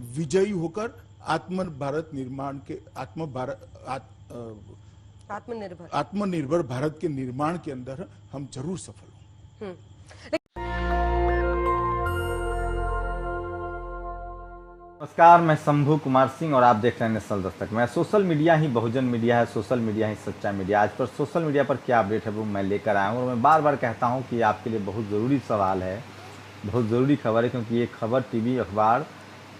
विजयी होकर आत्म भारत निर्माण के आत्मनिर्भर आत्मनिर्भर भारत के निर्माण के अंदर हम जरूर सफल हों। नमस्कार, मैं शंभू कुमार सिंह और आप देख रहे हैं नेशनल दस्तक। मैं सोशल मीडिया ही बहुजन मीडिया है, सोशल मीडिया ही सच्चा मीडिया। आज पर सोशल मीडिया पर क्या अपडेट है वो मैं लेकर आया हूँ और मैं बार बार कहता हूँ कि आपके लिए बहुत ज़रूरी सवाल है, बहुत ज़रूरी खबर है, क्योंकि ये खबर टीवी अखबार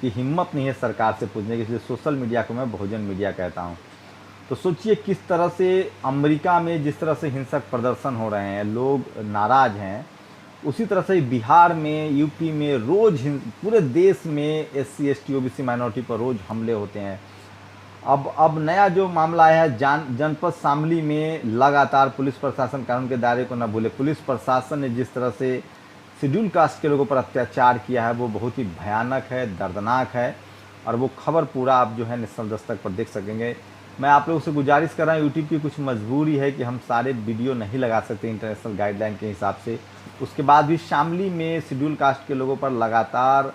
की हिम्मत नहीं है सरकार से पूछने की, इसलिए सोशल मीडिया को मैं बहुजन मीडिया कहता हूँ। तो सोचिए किस तरह से अमेरिका में जिस तरह से हिंसक प्रदर्शन हो रहे हैं, लोग नाराज़ हैं, उसी तरह से बिहार में, यूपी में रोज़ पूरे देश में SC ST OBC माइनॉरिटी पर रोज़ हमले होते हैं। अब नया जो मामला आया है जनपद शामली में लगातार पुलिस प्रशासन कानून के दायरे को न भूले, पुलिस प्रशासन ने जिस तरह से शेड्यूल कास्ट के लोगों पर अत्याचार किया है वो बहुत ही भयानक है, दर्दनाक है। और वो खबर पूरा आप जो है नेशनल दस्तक पर देख सकेंगे। मैं आप लोगों से गुजारिश कर रहा हूँ, यूट्यूब की कुछ मजबूरी है कि हम सारे वीडियो नहीं लगा सकते इंटरनेशनल गाइडलाइन के हिसाब से। उसके बाद भी शामली में शेड्यूल कास्ट के लोगों पर लगातार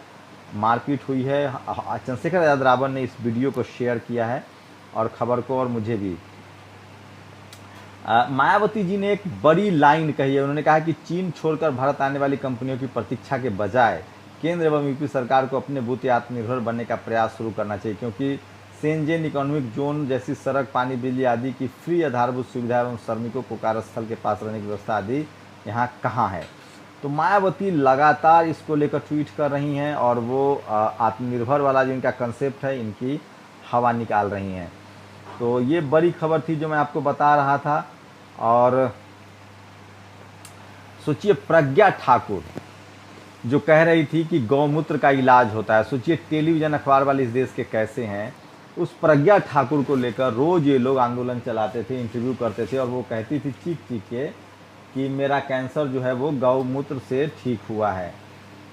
मारपीट हुई है। चंद्रशेखर आज़ाद रावण ने इस वीडियो को शेयर किया है और खबर को, और मुझे भी। मायावती जी ने एक बड़ी लाइन कही है। उन्होंने कहा कि चीन छोड़कर भारत आने वाली कंपनियों की प्रतीक्षा के बजाय केंद्र एवं यूपी सरकार को अपने बूते आत्मनिर्भर बनने का प्रयास शुरू करना चाहिए, क्योंकि शेंजेन इकोनॉमिक जोन जैसी सड़क, पानी, बिजली आदि की फ्री आधारभूत सुविधा एवं श्रमिकों को कार्यस्थल के पास रहने की व्यवस्था आदि यहाँ कहाँ है। तो मायावती लगातार इसको लेकर ट्वीट कर रही हैं और वो आत्मनिर्भर वाला जो इनका कंसेप्ट है इनकी हवा निकाल रही हैं। तो ये बड़ी खबर थी जो मैं आपको बता रहा था। और सोचिए प्रज्ञा ठाकुर जो कह रही थी कि गौमूत्र का इलाज होता है, सोचिए टेलीविजन अखबार वाले इस देश के कैसे हैं। उस प्रज्ञा ठाकुर को लेकर रोज ये लोग आंदोलन चलाते थे, इंटरव्यू करते थे और वो कहती थी चीख चीख के कि मेरा कैंसर जो है वो गौमूत्र से ठीक हुआ है।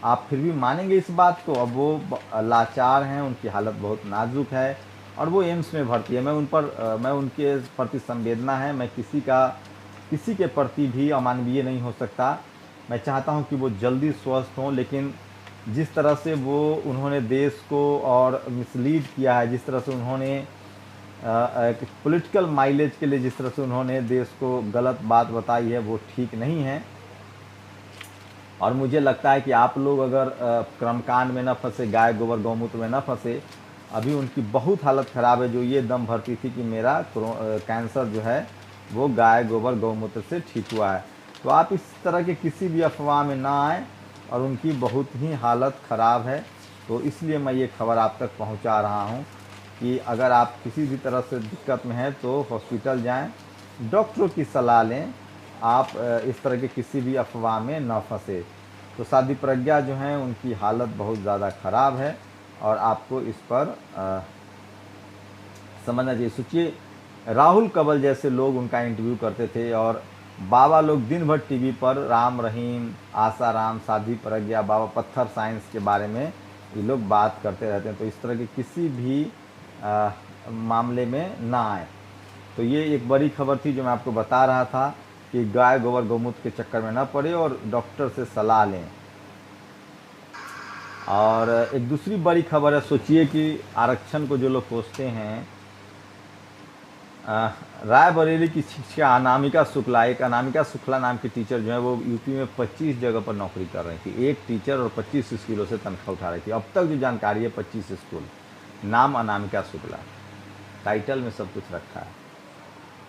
आप फिर भी मानेंगे इस बात को? अब वो लाचार हैं, उनकी हालत बहुत नाजुक है और वो एम्स में भर्ती है। मैं उनके प्रति संवेदना है, मैं किसी के प्रति भी अमानवीय नहीं हो सकता। मैं चाहता हूं कि वो जल्दी स्वस्थ हों, लेकिन जिस तरह से उन्होंने देश को और मिसलीड किया है, जिस तरह से उन्होंने पॉलिटिकल माइलेज के लिए जिस तरह से उन्होंने देश को गलत बात बताई है वो ठीक नहीं है। और मुझे लगता है कि आप लोग अगर कर्मकांड में न फंसे, गाय गोबर गौमूत्र में न फंसे, अभी उनकी बहुत हालत ख़राब है। जो ये दम भरती थी कि मेरा कैंसर जो है वो गाय गोबर गौमूत्र से ठीक हुआ है। तो आप इस तरह के किसी भी अफवाह में ना आए और उनकी बहुत ही हालत ख़राब है। तो इसलिए मैं ये खबर आप तक पहुंचा रहा हूं कि अगर आप किसी भी तरह से दिक्कत में हैं तो हॉस्पिटल जाएं, डॉक्टरों की सलाह लें, आप इस तरह के किसी भी अफवाह में न फंसे। तो साध्वी प्रज्ञा जो हैं उनकी हालत बहुत ज़्यादा ख़राब है और आपको इस पर समझना चाहिए। सोचिए राहुल कंवल जैसे लोग उनका इंटरव्यू करते थे और बाबा लोग दिन भर टीवी पर राम रहीम, आसाराम, साध्वी प्रज्ञा, बाबा पत्थर साइंस के बारे में ये लोग बात करते रहते हैं। तो इस तरह के किसी भी मामले में ना आए। तो ये एक बड़ी खबर थी जो मैं आपको बता रहा था कि गाय गोबर गौमूत्र के चक्कर में ना पड़े और डॉक्टर से सलाह लें। और एक दूसरी बड़ी खबर है, सोचिए कि आरक्षण को जो लोग कोसते हैं, रायबरेली की शिक्षा अनामिका शुक्ला, एक अनामिका शुक्ला नाम की टीचर जो है वो यूपी में 25 जगह पर नौकरी कर रही थी। एक टीचर और 25 स्कूलों से तनख्वाह उठा रही थी। अब तक जो जानकारी है 25 स्कूल, नाम अनामिका शुक्ला, टाइटल में सब कुछ रखा है।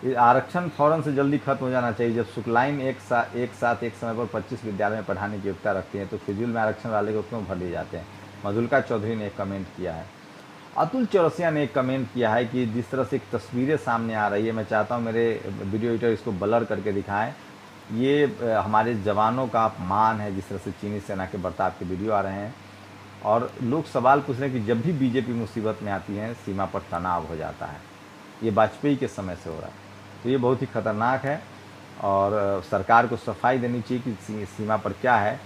ये आरक्षण फ़ौरन से जल्दी खत्म हो जाना चाहिए। जब शुक्लाइन एक साथ एक समय पर 25 विद्यालय में पढ़ाने की योग्यता रखती हैं तो फिजूल में आरक्षण वाले को क्यों भर दिए जाते हैं। मधुलिका चौधरी ने एक कमेंट किया है। अतुल चौरसिया ने एक कमेंट किया है कि जिस तरह से एक तस्वीरें सामने आ रही है, मैं चाहता हूं मेरे वीडियो एडिटर इसको ब्लर करके दिखाएं। ये हमारे जवानों का अपमान है, जिस तरह से चीनी सेना के बर्ताव के वीडियो आ रहे हैं और लोग सवाल पूछ रहे हैं कि जब भी बीजेपी मुसीबत में आती है सीमा पर तनाव हो जाता है। ये वाजपेयी के समय से हो रहा है। तो ये बहुत ही खतरनाक है और सरकार को सफाई देनी चाहिए कि सीमा पर क्या है।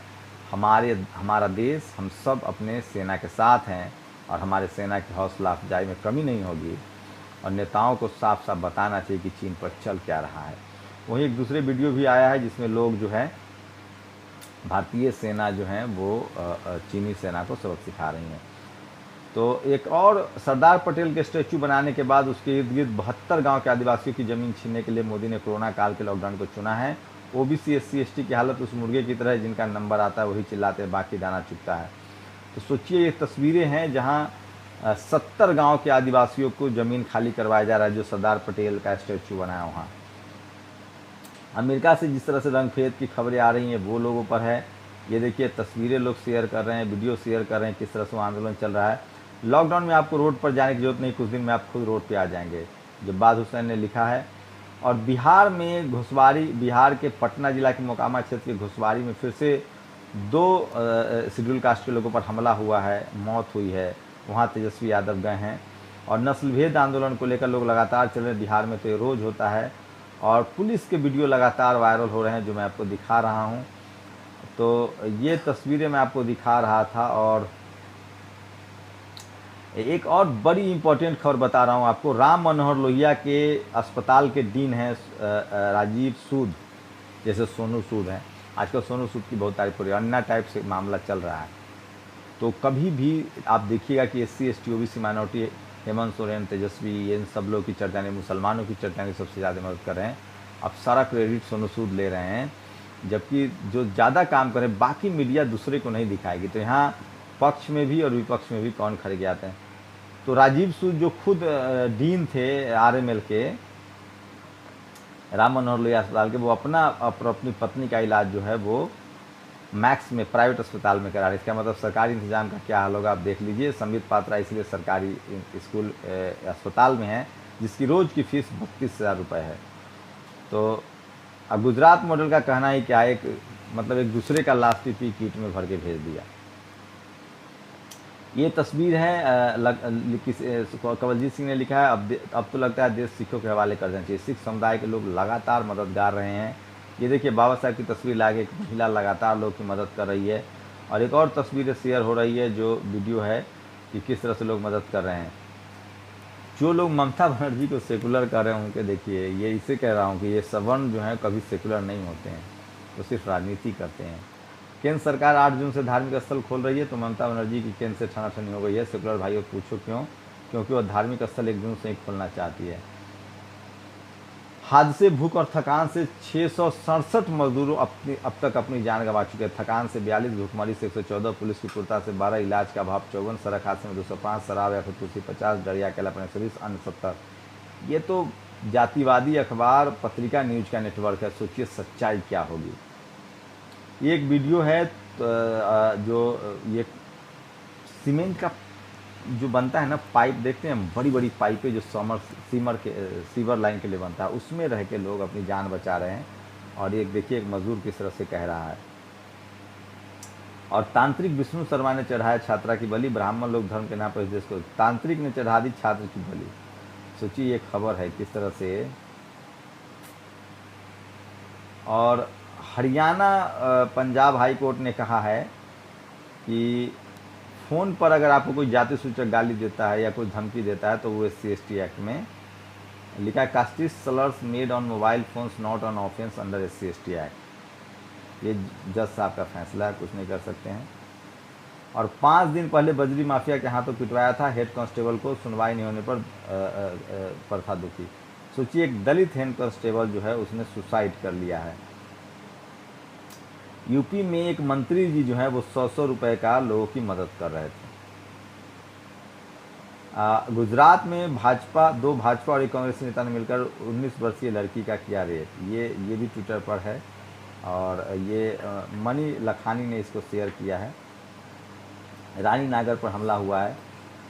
हमारा देश, हम सब अपने सेना के साथ हैं और हमारे सेना की हौसला अफजाई में कमी नहीं होगी और नेताओं को साफ साफ बताना चाहिए कि चीन पर चल क्या रहा है। वहीं एक दूसरे वीडियो भी आया है जिसमें लोग जो है भारतीय सेना जो है वो चीनी सेना को सबक सिखा रही हैं। तो एक और सरदार पटेल के स्टैचू बनाने के बाद उसके इर्द गिर्द 72 गांव के आदिवासियों की जमीन छीनने के लिए मोदी ने कोरोना काल के लॉकडाउन को चुना है। ओबीसी SC ST की हालत उस मुर्गे की तरह है जिनका नंबर आता है वही चिल्लाते हैं, बाकी दाना चुगता है। तो सोचिए ये तस्वीरें हैं जहां 70 गांव के आदिवासियों को जमीन खाली करवाया जा रहा है जो सरदार पटेल का स्टैचू बनाया वहाँ। अमेरिका से जिस तरह से रंगभेद की खबरें आ रही हैं वो लोगों पर है। ये देखिए तस्वीरें लोग शेयर कर रहे हैं, वीडियो शेयर कर रहे हैं, किस तरह से आंदोलन चल रहा है। लॉकडाउन में आपको रोड पर जाने की जरूरत नहीं, कुछ दिन में आप खुद रोड पे आ जाएंगे, जब्बाद हुसैन ने लिखा है। और बिहार में घुसवारी, बिहार के पटना जिला के मोकामा क्षेत्र के घुसवारी में फिर से 2 शेड्यूल कास्ट के लोगों पर हमला हुआ है, मौत हुई है। वहाँ तेजस्वी यादव गए हैं और नस्लभेद आंदोलन को लेकर लोग लगातार चल रहे हैं। बिहार में तो ये रोज़ होता है और पुलिस के वीडियो लगातार वायरल हो रहे हैं जो मैं आपको दिखा रहा हूँ। तो ये तस्वीरें मैं आपको दिखा रहा था। और एक और बड़ी इंपॉर्टेंट खबर बता रहा हूँ आपको। राम मनोहर लोहिया के अस्पताल के डीन हैं राजीव सूद, जैसे सोनू सूद हैं, आजकल सोनू सूद की बहुत तारीफ हो रही है, अन्ना टाइप से मामला चल रहा है। तो कभी भी आप देखिएगा कि SC ST OBC minority, Hemant Soren, Tejashwi, इन सब लोग की चर्चा नहीं, मुसलमानों की चर्चा नहीं, सबसे ज़्यादा मदद कर रहे हैं। अब सारा क्रेडिट सोनू सूद ले रहे हैं, जबकि जो ज़्यादा काम करें बाकी मीडिया दूसरे को नहीं दिखाएगी। तो यहाँ पक्ष में भी और विपक्ष में भी कौन खड़े जाते हैं। तो राजीव सूद जो खुद डीन थे RML के, राम मनोहर लोहिया अस्पताल के, वो अपनी पत्नी का इलाज जो है वो मैक्स में प्राइवेट अस्पताल में करा रहे। इसका मतलब सरकारी इंतजाम का क्या हाल होगा आप देख लीजिए। संबित पात्रा इसलिए सरकारी स्कूल अस्पताल में है जिसकी रोज़ की फीस 32,000 रुपये है। तो अब गुजरात मॉडल का कहना ही क्या है, एक दूसरे का लाश PPE किट में भर के भेज दिया। ये तस्वीर है कवलजीत सिंह ने लिखा है, अब तो लगता है देश सिखों के हवाले कर देना चाहिए। सिख समुदाय के लोग लगातार मददगार रहे हैं। ये देखिए बाबा साहब की तस्वीर लाके एक महिला लगातार लोग की मदद कर रही है। और एक और तस्वीर शेयर हो रही है जो वीडियो है कि किस तरह से लोग मदद कर रहे हैं। जो लोग ममता बनर्जी को सेकुलर कर रहे हैं उनके देखिए, ये इसे कह रहा हूँ कि ये सवर्ण जो हैं कभी सेकुलर नहीं होते हैं, तो सिर्फ राजनीति करते हैं। केंद्र सरकार 8 जून से धार्मिक स्थल खोल रही है तो ममता बनर्जी की केंद्र से ठनाठनी हो गई है। सेकुलर भाइयों पूछो क्यों? क्योंकि वह धार्मिक स्थल 1 जून से ही खोलना चाहती है। हादसे, भूख और थकान से 667 मजदूरों अब तक अपनी जान गंवा चुके हैं। थकान से 42, भूखमरी से 114, पुलिस की क्रूरता से 12, इलाज का अभाव 54, सड़क हादसे में 205, शराब या खुदकुशी 50, डरिया के लापने 30, अन्य 70। ये तो जातिवादी अखबार पत्रिका न्यूज का नेटवर्क है। सोचिए सच्चाई क्या होगी। ये एक वीडियो है जो ये सीमेंट का जो बनता है ना, पाइप देखते हैं, बड़ी बड़ी पाइपें जो सीवर लाइन के लिए बनता है, उसमें रह के लोग अपनी जान बचा रहे हैं। और एक देखिए एक मजदूर किस तरह से कह रहा है। और तांत्रिक विष्णु शर्मा ने चढ़ाया छात्रा की बलि, ब्राह्मण लोग धर्म के नाम पर इस देश को, तांत्रिक ने चढ़ा दी छात्र की बलि। सोचिए ये खबर है किस तरह से। और हरियाणा पंजाब हाई कोर्ट ने कहा है कि फ़ोन पर अगर आपको कोई जाति सूचक गाली देता है या कोई धमकी देता है तो वो SC ST एक्ट में लिखा है, casteist slurs made on mobile phones not on offence under SC ST act. ये जज साहब का फैसला है, कुछ नहीं कर सकते हैं। और 5 दिन पहले बजरी माफिया के हाथों पिटवाया था हेड कांस्टेबल को, सुनवाई नहीं होने पर था दुखी। सोचिए एक दलित हेड कांस्टेबल जो है उसने सुसाइड कर लिया है। यूपी में एक मंत्री जी जो है वो 100 रुपए का लोगों की मदद कर रहे थे। गुजरात में दो भाजपा और एक कांग्रेस नेता ने मिलकर 19 वर्षीय लड़की का किया रेप। ये भी ट्विटर पर है और ये मनी लखानी ने इसको शेयर किया है। रानी नागर पर हमला हुआ है।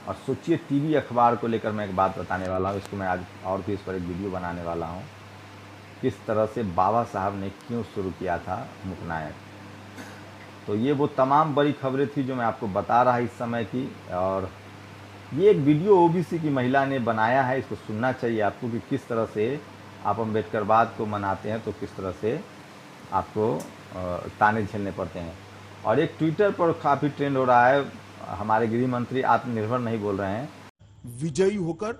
और सोचिए टीवी अखबार को लेकर मैं एक बात बताने वाला हूँ, इसको मैं आज और भी इस पर एक वीडियो बनाने वाला हूँ, किस तरह से बाबा साहब ने क्यों शुरू किया था मुकनायक। तो ये वो तमाम बड़ी खबरें थी जो मैं आपको बता रहा इस समय की। और ये एक वीडियो OBC की महिला ने बनाया है, इसको सुनना चाहिए आपको कि किस तरह से आप अम्बेडकरवाद को मनाते हैं तो किस तरह से आपको ताने झेलने पड़ते हैं। और एक ट्विटर पर काफ़ी ट्रेंड हो रहा है, हमारे गृह मंत्री आत्मनिर्भर नहीं बोल रहे हैं, विजयी होकर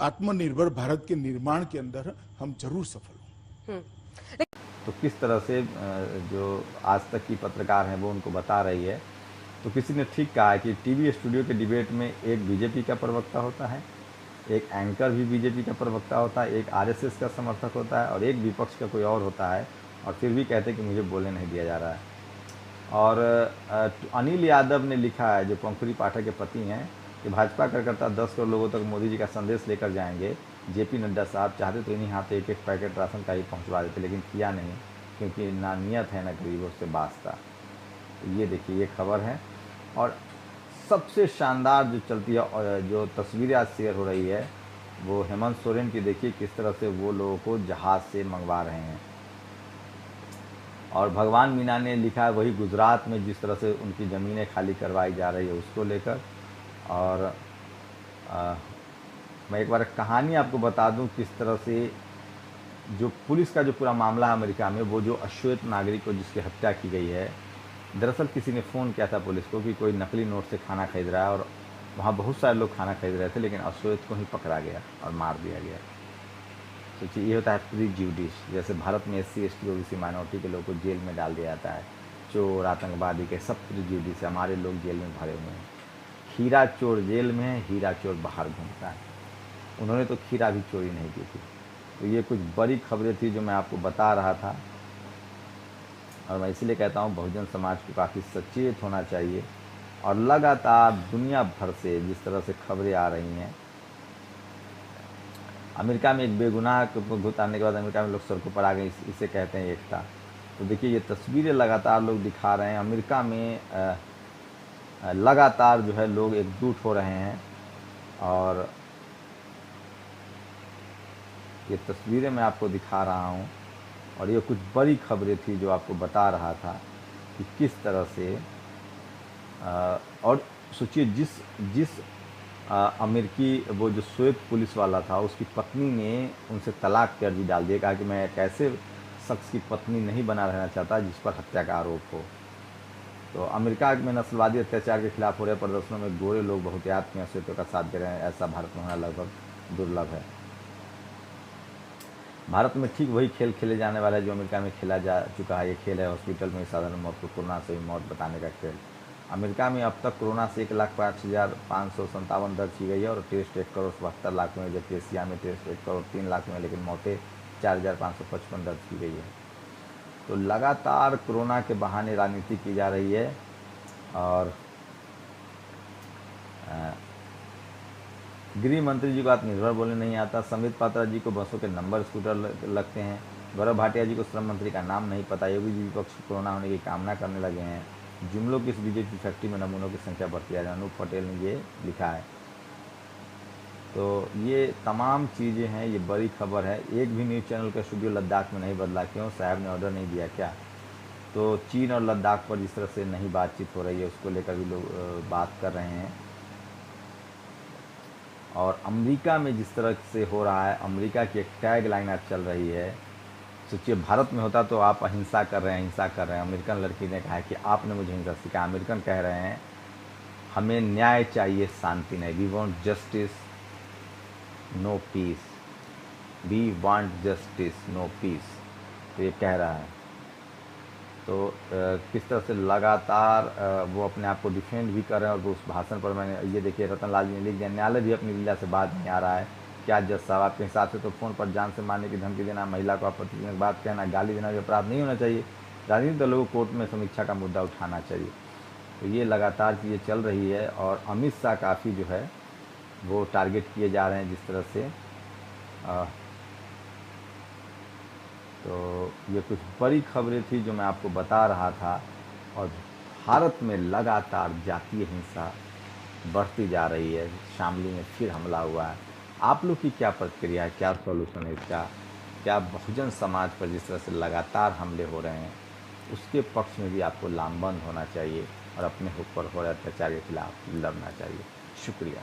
आत्मनिर्भर भारत के निर्माण के अंदर हम जरूर सफल हों। तो किस तरह से जो आज तक की पत्रकार हैं वो उनको बता रही है। तो किसी ने ठीक कहा है कि टीवी स्टूडियो के डिबेट में एक बीजेपी का प्रवक्ता होता है, एक एंकर भी बीजेपी का प्रवक्ता होता है, एक आरएसएस का समर्थक होता है और एक विपक्ष का कोई और होता है, और फिर भी कहते हैं कि मुझे बोलने नहीं दिया जा रहा है। और अनिल यादव ने लिखा है, जो पंखुड़ी पाठक के पति हैं, कि भाजपा कार्यकर्ता 10 करोड़ लोगों तक मोदी जी का संदेश लेकर जाएंगे। जेपी नड्डा साहब चाहते तो इन्हीं हाथ एक एक पैकेट राशन का ही पहुंचवा देते, लेकिन किया नहीं, क्योंकि ना नियत है ना गरीबों से वास्ता। तो ये देखिए, ये खबर है। और सबसे शानदार जो चलती है और जो तस्वीरें आज शेयर हो रही है, वो हेमंत सोरेन की। देखिए किस तरह से वो लोगों को जहाज़ से मंगवा रहे हैं। और भगवान मीना ने लिखा है वही गुजरात में जिस तरह से उनकी ज़मीनें खाली करवाई जा रही है उसको लेकर। और मैं एक बार कहानी आपको बता दूं, किस तरह से जो पुलिस का जो पूरा मामला है अमेरिका में, वो जो अश्वेत नागरिक को जिसकी हत्या की गई है, दरअसल किसी ने फ़ोन किया था पुलिस को कि कोई नकली नोट से खाना खरीद रहा है, और वहाँ बहुत सारे लोग खाना खरीद रहे थे, लेकिन अश्वेत को ही पकड़ा गया और मार दिया गया। सोचिए, ये होता है प्रीजुडिस। जैसे भारत में SC ST OBC माइनॉरिटी के लोगों को जेल में डाल दिया जाता है, चोर आतंकवादी के सब प्रीजुडिस, हमारे लोग जेल में भरे हुए हैं। खीरा चोर जेल में है, हीरा चोर बाहर घूमता है। उन्होंने तो खीरा भी चोरी नहीं की थी। तो ये कुछ बड़ी खबरें थी जो मैं आपको बता रहा था, और मैं इसलिए कहता हूँ बहुजन समाज को काफ़ी सचेत होना चाहिए। और लगातार दुनिया भर से जिस तरह से खबरें आ रही हैं, अमेरिका में एक बेगुनाह को घुतारने के बाद अमेरिका में लोग सड़कों पर आ गए, इसे कहते हैं एकता। तो देखिए, ये तस्वीरें लगातार लोग दिखा रहे हैं। अमेरिका में लगातार जो है लोग एकजुट हो रहे हैं। और ये तस्वीरें मैं आपको दिखा रहा हूँ, और ये कुछ बड़ी खबरें थी जो आपको बता रहा था कि किस तरह से और सोचिए, जिस अमेरिकी वो जो श्वेत पुलिस वाला था, उसकी पत्नी ने उनसे तलाक की अर्जी डाल दी। कहा कि मैं एक ऐसे शख्स की पत्नी नहीं बना रहना चाहता जिस पर हत्या का आरोप हो। तो अमेरिका में नस्लवादी अत्याचार के खिलाफ हो रहे प्रदर्शनों में गोरे लोग बहुतायत में श्वेतों का साथ दे रहे हैं। ऐसा भारत में होना लगभग दुर्लभ है। भारत में ठीक वही खेल खेले जाने वाला है जो अमेरिका में खेला जा चुका है। ये खेल है हॉस्पिटल में साधारण मौत को कोरोना से ही मौत बताने का खेल। अमेरिका में अब तक कोरोना से 1,05,557 दर्ज की गई है, और टेस्ट 1,72 लाख में, जबकि एशिया में टेस्ट 1,03 लाख में, लेकिन मौतें 4,555 दर्ज की गई है। तो लगातार कोरोना के बहाने राजनीति की जा रही है। और गृह मंत्री जी को आत्मनिर्भर बोलने नहीं आता। संबित पात्रा जी को बसों के नंबर स्कूटर लगते हैं। गौरव भाटिया जी को श्रम मंत्री का नाम नहीं पता। योगी जी विपक्ष कोरोना होने की कामना करने लगे हैं। जुमलों की इस बीजेपी फैक्ट्री में नमूनों की संख्या बढ़ती है। अनूप पटेल ने ये लिखा है। तो ये तमाम चीज़ें हैं, ये बड़ी खबर है। एक भी न्यूज़ चैनल का स्टूडियो लद्दाख में नहीं बदला, क्यों? साहब ने ऑर्डर नहीं दिया क्या? तो चीन और लद्दाख पर जिस तरह से नहीं बातचीत हो रही है, उसको लेकर भी लोग बात कर रहे हैं। और अमेरिका में जिस तरह से हो रहा है, अमेरिका की एक टैग लाइन आज चल रही है। सोचिए, भारत में होता तो आप अहिंसा कर रहे हैं, हिंसा कर रहे हैं। अमेरिकन लड़की ने कहा है कि आपने मुझे हिंसा सिखाया। अमेरिकन कह रहे हैं हमें न्याय चाहिए, शांति नहीं। We want justice, no peace. We want justice, no peace. तो ये कह रहा है। तो किस तरह से लगातार वो अपने आप को डिफेंड भी कर रहे हैं। और उस भाषण पर मैंने ये देखिए, रतन लाल जी ने लिख दिया, न्यायालय भी अपनी लीला से बात नहीं आ रहा है। क्या जज साहब, आपके हिसाब से तो फ़ोन पर जान से मारने की धमकी देना, महिला को आपत्तिजनक बात कहना, गाली देना भी अपराध नहीं होना चाहिए। राजनीतिक दलों को कोर्ट में समीक्षा का मुद्दा उठाना चाहिए। तो ये लगातार चीज़ें चल रही है। और अमित शाह काफ़ी जो है वो टारगेट किए जा रहे हैं जिस तरह से। तो ये कुछ बड़ी खबरें थी जो मैं आपको बता रहा था। और भारत में लगातार जातीय हिंसा बढ़ती जा रही है। शामली में फिर हमला हुआ है। आप लोग की क्या प्रतिक्रिया है, क्या सॉल्यूशन है इसका? क्या बहुजन समाज पर जिस तरह से लगातार हमले हो रहे हैं, उसके पक्ष में भी आपको लामबंद होना चाहिए और अपने ऊपर हो रहे अत्याचार के खिलाफ लड़ना चाहिए। शुक्रिया।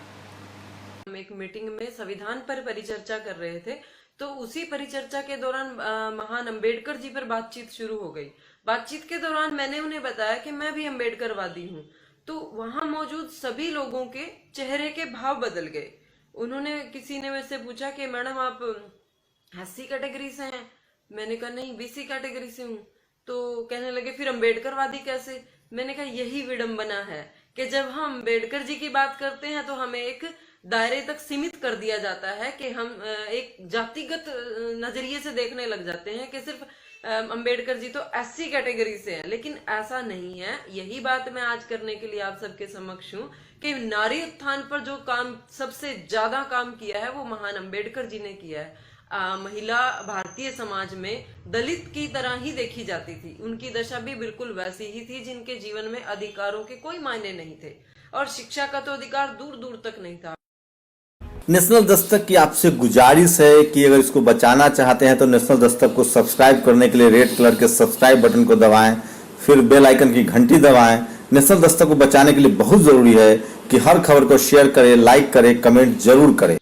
हम एक मीटिंग में संविधान पर परिचर्चा कर रहे थे, तो उसी परिचर्चा के दौरान महान अंबेडकर जी पर बातचीत शुरू हो गई। बातचीत के दौरान मैंने उन्हें बताया कि मैं भी अंबेडकरवादी हूँ। तो वहां मौजूद सभी लोगों के चेहरे के भाव बदल गए। किसी ने मेरे से पूछा कि मैडम आप SC कैटेगरी से हैं? मैंने कहा नहीं, बीसी कैटेगरी से हूँ। तो कहने लगे फिर अम्बेडकरवादी कैसे? मैंने कहा यही विडंबना है कि जब हम अम्बेडकर जी की बात करते हैं तो हमें एक दायरे तक सीमित कर दिया जाता है कि हम एक जातिगत नजरिए से देखने लग जाते हैं कि सिर्फ अम्बेडकर जी तो एससी कैटेगरी से हैं, लेकिन ऐसा नहीं है। यही बात मैं आज करने के लिए आप सबके समक्ष हूँ कि नारी उत्थान पर जो काम सबसे ज्यादा काम किया है वो महान अम्बेडकर जी ने किया है। महिला भारतीय समाज में दलित की तरह ही देखी जाती थी, उनकी दशा भी बिल्कुल वैसी ही थी, जिनके जीवन में अधिकारों के कोई मायने नहीं थे और शिक्षा का तो अधिकार दूर दूर तक नहीं था। नेशनल दस्तक की आपसे गुजारिश है कि अगर इसको बचाना चाहते हैं तो नेशनल दस्तक को सब्सक्राइब करने के लिए रेड कलर के सब्सक्राइब बटन को दबाएं, फिर बेल आइकन की घंटी दबाएं। नेशनल दस्तक को बचाने के लिए बहुत जरूरी है कि हर खबर को शेयर करें, लाइक करें, कमेंट जरूर करें।